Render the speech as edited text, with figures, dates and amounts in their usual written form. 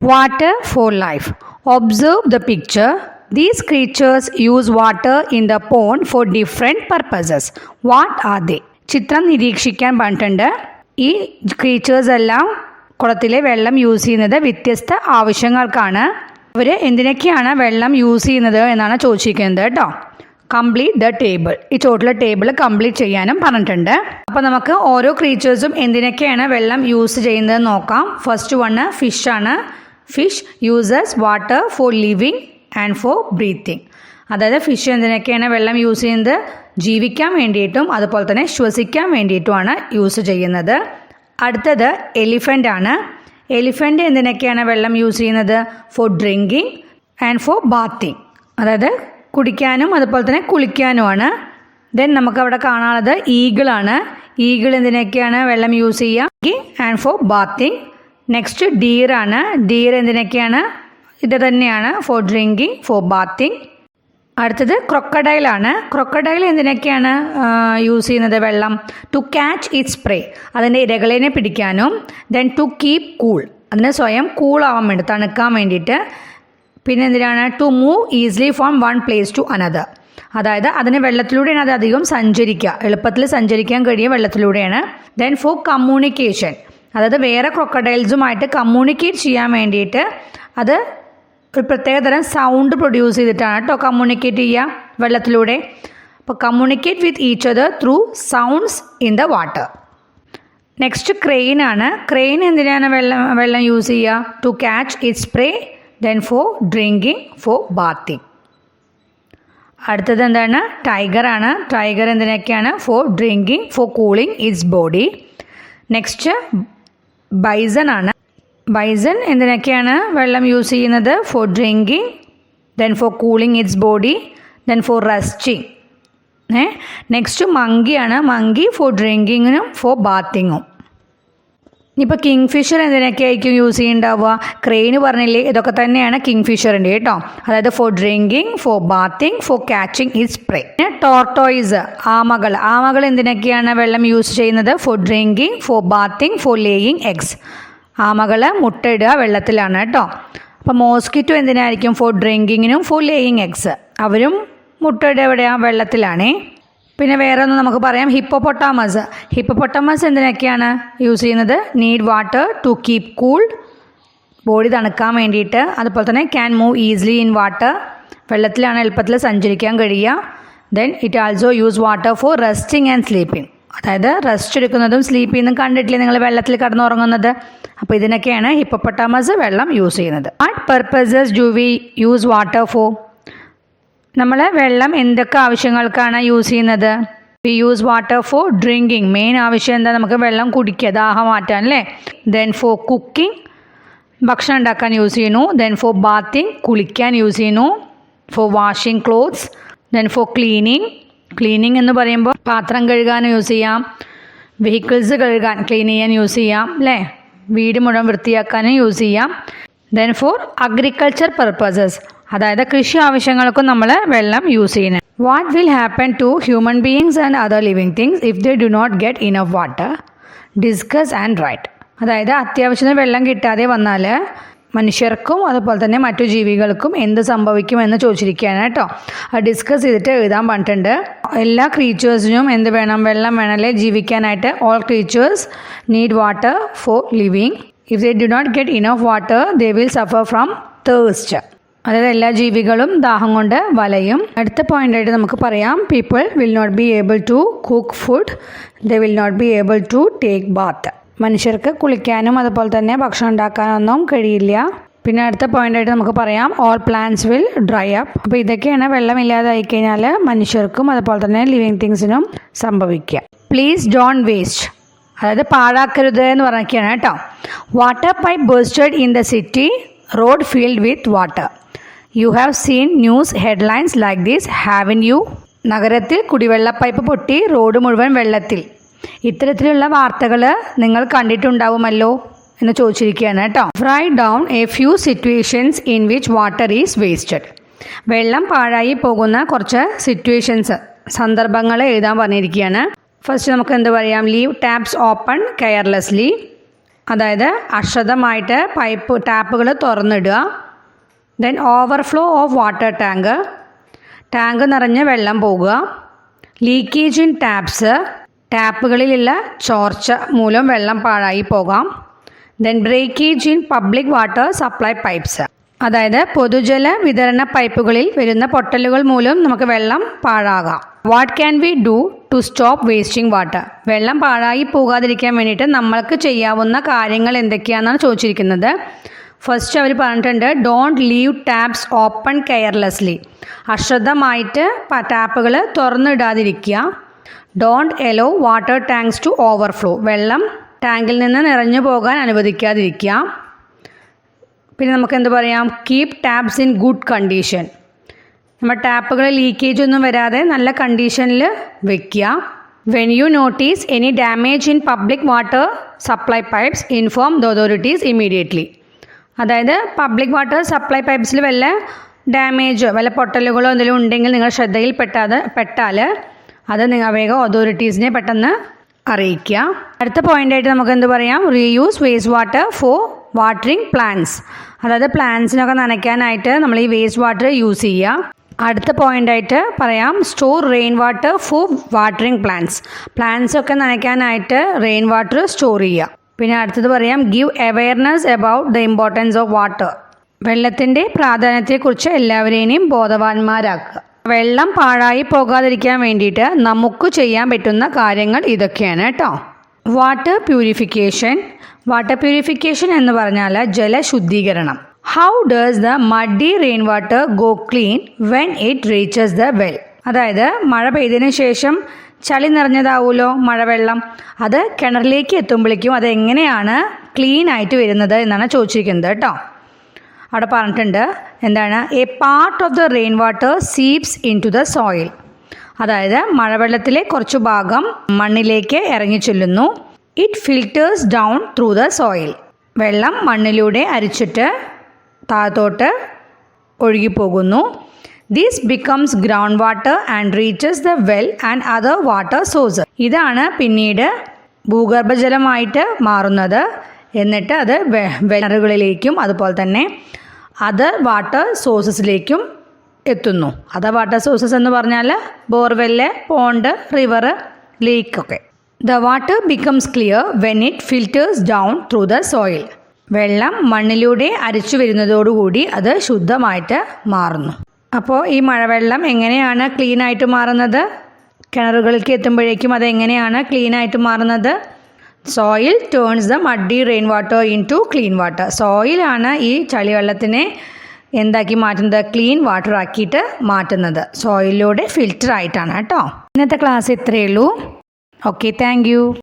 Water for life. Observe the picture. These creatures use water in the pond for different purposes. What are they? ചിത്രം നിരീക്ഷിക്കാൻ പറഞ്ഞിട്ടുണ്ട്. ഈ creatures എല്ലാം കുളത്തിലെ വെള്ളം യൂസ് ചെയ്യുന്നത് വ്യത്യസ്ത ആവശ്യങ്ങൾക്കാണ്. അവർ എന്തിനൊക്കെയാണ് വെള്ളം യൂസ് ചെയ്യുന്നത് എന്നാണ് ചോദിച്ചിരിക്കുന്നത് കേട്ടോ. Complete the table. ഈ ചോട്ടിലെ ടേബിൾ കംപ്ലീറ്റ് ചെയ്യാനും പറഞ്ഞിട്ടുണ്ട്. അപ്പോൾ നമുക്ക് ഓരോ ക്രീച്ചേഴ്സും എന്തിനൊക്കെയാണ് വെള്ളം യൂസ് ചെയ്യുന്നത് നോക്കാം. ഫസ്റ്റ് വണ് ഫിഷാണ്. Fish uses water for living and for breathing. അതായത് ഫിഷ് എന്തിനൊക്കെയാണ് വെള്ളം യൂസ് ചെയ്യുന്നത്? ജീവിക്കാൻ വേണ്ടിയിട്ടും അതുപോലെ തന്നെ ശ്വസിക്കാൻ വേണ്ടിയിട്ടുമാണ് യൂസ് ചെയ്യുന്നത്. അടുത്തത് എലിഫൻ്റ് ആണ്. എലിഫൻ്റ് എന്തിനൊക്കെയാണ് വെള്ളം യൂസ് ചെയ്യുന്നത്? For drinking and for bathing. അതായത് കുടിക്കാനും അതുപോലെ തന്നെ കുളിക്കാനുമാണ്. ദെൻ നമുക്കവിടെ കാണാനുള്ളത് ഈഗിളാണ്. ഈഗിൾ എന്തിനൊക്കെയാണ് വെള്ളം യൂസ് ചെയ്യുക? And for bathing. നെക്സ്റ്റ് ഡീറാണ്. ഡീർ എന്തിനൊക്കെയാണ്? ഇത് തന്നെയാണ് ഫോർ ഡ്രിങ്കിങ്, ഫോർ ബാത്തിങ്. അടുത്തത് ക്രൊക്കഡൈലാണ്. ക്രൊക്കഡൈൽ എന്തിനൊക്കെയാണ് യൂസ് ചെയ്യുന്നത് വെള്ളം? To catch its prey. അതിൻ്റെ ഇരകളെ പിടിക്കാനും. Then to keep cool. അതിന് സ്വയം കൂളാവാൻ വേണ്ടി, തണുക്കാൻ വേണ്ടിയിട്ട്. പിന്നെ എന്തിനാണ്? To move easily from one place to another. അതായത് അതിന് വെള്ളത്തിലൂടെയാണ് അത് അധികം സഞ്ചരിക്കുക, എളുപ്പത്തിൽ സഞ്ചരിക്കാൻ കഴിയുക വെള്ളത്തിലൂടെയാണ്. Then four communication. അതായത് വേറെ ക്രൊക്കഡൈൽസുമായിട്ട് കമ്മ്യൂണിക്കേറ്റ് ചെയ്യാൻ വേണ്ടിയിട്ട് അത് ഒരു പ്രത്യേകതരം സൗണ്ട് പ്രൊഡ്യൂസ് ചെയ്തിട്ടാണ് കേട്ടോ കമ്മ്യൂണിക്കേറ്റ് ചെയ്യുക വെള്ളത്തിലൂടെ. അപ്പോൾ communicate with each other through sounds in the water. Next crane ആണ്. ക്രെയിൻ എന്തിനാണ് വെള്ളം യൂസ് ചെയ്യുക? To catch its prey. Then for drinking, for bathing. അടുത്തത് എന്താണ്? ടൈഗറാണ്. ടൈഗർ എന്തിനൊക്കെയാണ്? For drinking, for cooling its body. Next bison ആണ്. Bison എന്തിനൊക്കെയാണ് വെള്ളം യൂസ് ചെയ്യുന്നത്? For drinking, then for cooling its body, then for resting. Next മങ്കിയാണ്. Monkey for ഡ്രിങ്കിങ്ങിനും ഫോർ ബാത്തിങ്ങും. ഇപ്പോൾ കിങ് ഫിഷർ എന്തിനൊക്കെ ആയിരിക്കും യൂസ് ചെയ്യുന്നുണ്ടാവുക? ക്രെയിന് പറഞ്ഞില്ലേ, ഇതൊക്കെ തന്നെയാണ് കിങ് ഫിഷറിൻ്റെ കേട്ടോ. അതായത് for drinking, for bathing, for catching its prey. Tortoise, ആമകൾ. ആമകൾ എന്തിനൊക്കെയാണ് വെള്ളം യൂസ് ചെയ്യുന്നത്? For drinking, for bathing, for laying eggs. ആമകൾ മുട്ടയിടുക വെള്ളത്തിലാണ് കേട്ടോ. അപ്പോൾ മോസ്കിറ്റോ എന്തിനായിരിക്കും? ഫോർ ഡ്രിങ്കിങ്ങിനും ഫോർ ലേയിങ് എഗ്സ്. അവരും മുട്ടയിടുക എവിടെയാണ്? വെള്ളത്തിലാണേ. പിന്നെ വേറെ ഒന്ന് നമുക്ക് പറയാം, ഹിപ്പോപ്പൊട്ടാമസ്. ഹിപ്പോപ്പൊട്ടാമസ് എന്തിനൊക്കെയാണ് യൂസ് ചെയ്യുന്നത്? Need water to keep cool, body തണുക്കാൻ വേണ്ടിയിട്ട്. അതുപോലെ തന്നെ can move easily in water, വെള്ളത്തിലാണ് എളുപ്പത്തിൽ സഞ്ചരിക്കാൻ കഴിയുക. Then it also use water for resting and sleeping. അതായത് റെസ്റ്റ് എടുക്കുന്നതും സ്ലീപ്പ് ചെയ്യുന്നതും കണ്ടിട്ടില്ലേ നിങ്ങൾ വെള്ളത്തിൽ കിടന്നുറങ്ങുന്നത്? അപ്പോൾ ഇതിനൊക്കെയാണ് ഹിപ്പോപ്പൊട്ടാമസ് വെള്ളം യൂസ് ചെയ്യുന്നത്. What purposes do we use water for? നമ്മൾ വെള്ളം എന്തൊക്കെ ആവശ്യങ്ങൾക്കാണ് യൂസ് ചെയ്യുന്നത്? We use water for drinking. Main ആവശ്യം എന്താ? നമുക്ക് വെള്ളം കുടിക്കുക, ദാഹം മാറ്റാൻ അല്ലേ. ദെൻ ഫോർ കുക്കിംഗ്, ഭക്ഷണം ഉണ്ടാക്കാൻ യൂസ് ചെയ്യുന്നു. ദെൻ ഫോർ ബാത്തിങ്, കുളിക്കാൻ യൂസ് ചെയ്യുന്നു. For washing clothes. Then for cleaning. Cleaning എന്ന് പറയുമ്പോൾ പാത്രം കഴുകാൻ യൂസ് ചെയ്യാം, വെഹിക്കിൾസ് കഴുകാൻ ക്ലീൻ ചെയ്യാൻ യൂസ് ചെയ്യാം അല്ലേ, വീട് മുഴുവൻ വൃത്തിയാക്കാനും യൂസ് ചെയ്യാം. ദെൻ ഫോർ അഗ്രികൾച്ചർ പർപ്പസസ്, അതായത് കൃഷി ആവശ്യങ്ങൾക്കും നമ്മൾ വെള്ളം യൂസ് ചെയ്യുന്നത്. What will happen to human beings and other living things if they do not get enough water? Discuss and write. അതായത് അത്യാവശ്യത്തിന് വെള്ളം കിട്ടാതെ വന്നാൽ മനുഷ്യർക്കും അതുപോലെ തന്നെ മറ്റു ജീവികൾക്കും എന്ത് സംഭവിക്കുമെന്ന് ചോദിച്ചിരിക്കുകയാണ് കേട്ടോ. അത് ഡിസ്കസ് ചെയ്തിട്ട് എഴുതാൻ പറഞ്ഞിട്ടുണ്ട്. എല്ലാ ക്രീച്ചേഴ്സിനും എന്ത് വേണം? വെള്ളം വേണമല്ലേ ജീവിക്കാനായിട്ട്. All creatures need water for living. If they do not get enough water they will suffer from thirst. അതായത് എല്ലാ ജീവികളും ദാഹം കൊണ്ട് വലയും. അടുത്ത പോയിൻ്റായിട്ട് നമുക്ക് പറയാം, people will not be able to cook food, they will not be able to take bath. മനുഷ്യർക്ക് കുളിക്കാനും അതുപോലെ തന്നെ ഭക്ഷണം ഉണ്ടാക്കാനൊന്നും കഴിയില്ല. പിന്നെ അടുത്ത പോയിൻ്റായിട്ട് നമുക്ക് പറയാം, all plants will dry up. അപ്പോൾ ഇതൊക്കെയാണ് വെള്ളമില്ലാതായി കഴിഞ്ഞാൽ മനുഷ്യർക്കും അതുപോലെ തന്നെ ലിവിങ് തിങ്സിനും സംഭവിക്കുക. പ്ലീസ് ഡോണ്ട് വേസ്റ്റ്, അതായത് പാഴാക്കരുത് എന്ന് പറഞ്ഞൊക്കെയാണ് കേട്ടോ. Water pipe bursted in the city, road filled with water. You have seen news headlines like this haven't you? നഗരത്തിൽ കുടിവെള്ള പൈപ്പ് പൊട്ടി, റോഡ് മുഴുവൻ വെള്ളത്തിൽ. ഇത്തരത്തിലുള്ള വാർത്തകൾ നിങ്ങൾ കണ്ടിട്ടുണ്ടാവുമല്ലോ എന്ന് ചോദിച്ചിരിക്കുകയാണ് കേട്ടോ. Write down a few situations in which water is wasted. വെള്ളം പാഴായി പോകുന്ന കുറച്ച് സിറ്റുവേഷൻസ്, സന്ദർഭങ്ങൾ എഴുതാൻ പറഞ്ഞിരിക്കുകയാണ്. ഫസ്റ്റ് നമുക്ക് എന്ത് പറയാം? Leave taps open carelessly. അതായത് അശ്രദ്ധമായിട്ട് ടാപ്പുകൾ തുറന്നിടുക. Then overflow of water tank നിറഞ്ഞ് വെള്ളം പോകുക. ലീക്കേജ് ഇൻ ടാപ്പുകളിലുള്ള ചോർച്ച മൂലം വെള്ളം പാഴായി പോകാം. Then breakage in public water supply pipes, അതായത് പൊതുജല വിതരണ പൈപ്പുകളിൽ വരുന്ന പൊട്ടലുകൾ മൂലം നമുക്ക് വെള്ളം പാഴാകാം. What can we do to stop wasting water? വെള്ളം പാഴായി പോകാതിരിക്കാൻ വേണ്ടിയിട്ട് നമ്മൾക്ക് ചെയ്യാവുന്ന കാര്യങ്ങൾ എന്തൊക്കെയാണെന്നാണ് ചോദിച്ചിരിക്കുന്നത്. ഫസ്റ്റ് അവർ പറഞ്ഞിട്ടുണ്ട്, don't leave taps open carelessly. അശ്രദ്ധമായിട്ട് ടാപ്പുകൾ തുറന്നിടാതിരിക്കുക. Don't allow water tanks to overflow. വെള്ളം ടാങ്കിൽ നിന്ന് നിറഞ്ഞു പോകാൻ അനുവദിക്കാതിരിക്കുക. പിന്നെ നമുക്ക് എന്ത് പറയാം, keep taps in good condition. നമ്മൾ ടാപ്പുകൾ ലീക്കേജ് ഒന്നും വരാതെ നല്ല കണ്ടീഷനിൽ വെക്കുക. When you notice any damage in public water supply pipes inform the authorities immediately. അതായത് പബ്ലിക് വാട്ടർ സപ്ലൈ പൈപ്പ്സിൽ വല്ല ഡാമേജോ വല്ല പൊട്ടലുകളോ എന്തെങ്കിലും ഉണ്ടെങ്കിൽ നിങ്ങൾ ശ്രദ്ധയിൽ പെട്ടാൽ അത് നിങ്ങൾ വേഗം അതോറിറ്റീസിനെ പെട്ടെന്ന് അറിയിക്കുക. അടുത്ത പോയിൻ്റായിട്ട് നമുക്ക് എന്ത് പറയാം, reuse waste water for watering plants. അതായത് പ്ലാന്റ്സിനൊക്കെ നനയ്ക്കാനായിട്ട് നമ്മൾ ഈ വേസ്റ്റ് വാട്ടർ യൂസ് ചെയ്യുക. അടുത്ത പോയിൻ്റായിട്ട് പറയാം, store rain water for watering പ്ലാന്റ്സൊക്കെ നനയ്ക്കാനായിട്ട് റെയിൻ വാട്ടർ സ്റ്റോർ ചെയ്യുക. പിന്നെ അടുത്തത് പറയാം, give awareness about the importance of water. വെള്ളത്തിൻ്റെ പ്രാധാന്യത്തെക്കുറിച്ച് എല്ലാവരെയും ബോധവാന്മാരാക്കുക. വെള്ളം പാഴായി പോകാതിരിക്കാൻ വേണ്ടിയിട്ട് നമുക്ക് ചെയ്യാൻ പറ്റുന്ന കാര്യങ്ങൾ ഇതൊക്കെയാണ് കേട്ടോ. വാട്ടർ പ്യൂരിഫിക്കേഷൻ എന്ന് പറഞ്ഞാൽ ജലശുദ്ധീകരണം. How does the muddy rain water go clean when it reaches the well? അതായത് മഴ പെയ്തതിന് ശേഷം ചളി നിറഞ്ഞതാവുമല്ലോ മഴവെള്ളം, അത് കിണറിലേക്ക് എത്തുമ്പോഴേക്കും അതെങ്ങനെയാണ് ക്ലീൻ ആയിട്ട് വരുന്നത് എന്നാണ് ചോദിച്ചിരിക്കുന്നത് കേട്ടോ. അവിടെ പറഞ്ഞിട്ടുണ്ട് എന്താണ്, a part of the rain water seeps into the soil. അതായത് മഴവെള്ളത്തിലെ കുറച്ച് ഭാഗം മണ്ണിലേക്ക് ഇറങ്ങിച്ചെല്ലുന്നു. It filters down through the soil. വെള്ളം മണ്ണിലൂടെ അരിച്ചിട്ട് താഴത്തോട്ട് ഒഴുകിപ്പോകുന്നു. This becomes ground water and reaches the well and other water sources. ഇതാണ് പിന്നീട് ഭൂഗർഭജലമായിട്ട് മാറുന്നത്. എന്നിട്ട് അത് കിണറുകളിലേക്കും അതുപോലെ തന്നെ അതർ വാട്ടർ സോഴ്സസിലേക്കും എത്തുന്നു. അതർ വാട്ടർ സോഴ്സസ് എന്ന് പറഞ്ഞാൽ ബോർവെല്ല്, പോണ്ട്, റിവർ, ലേക്കൊക്കെ. The water becomes clear when it filters down through the soil. വെള്ളം മണ്ണിലൂടെ അരിച്ചു വരുന്നതോടുകൂടി അത് ശുദ്ധമായിട്ട് മാറുന്നു. അപ്പോൾ ഈ മഴവെള്ളം എങ്ങനെയാണ് ക്ലീനായിട്ട് മാറുന്നത്? കിണറുകളിലേക്ക് എത്തുമ്പോഴേക്കും അതെങ്ങനെയാണ് ക്ലീനായിട്ട് മാറുന്നത്? Soil turns the muddy rain water into clean water. സോയിലാണ് ഈ ചളിവെള്ളത്തിനെ എന്താക്കി മാറ്റുന്നത്? ക്ലീൻ വാട്ടർ ആക്കിയിട്ട് മാറ്റുന്നത്. സോയിലിലൂടെ ഫിൽറ്റർ ആയിട്ടാണ് കേട്ടോ. ഇന്നത്തെ ക്ലാസ് ഇത്രയേ ഉള്ളൂ. Okay, thank you.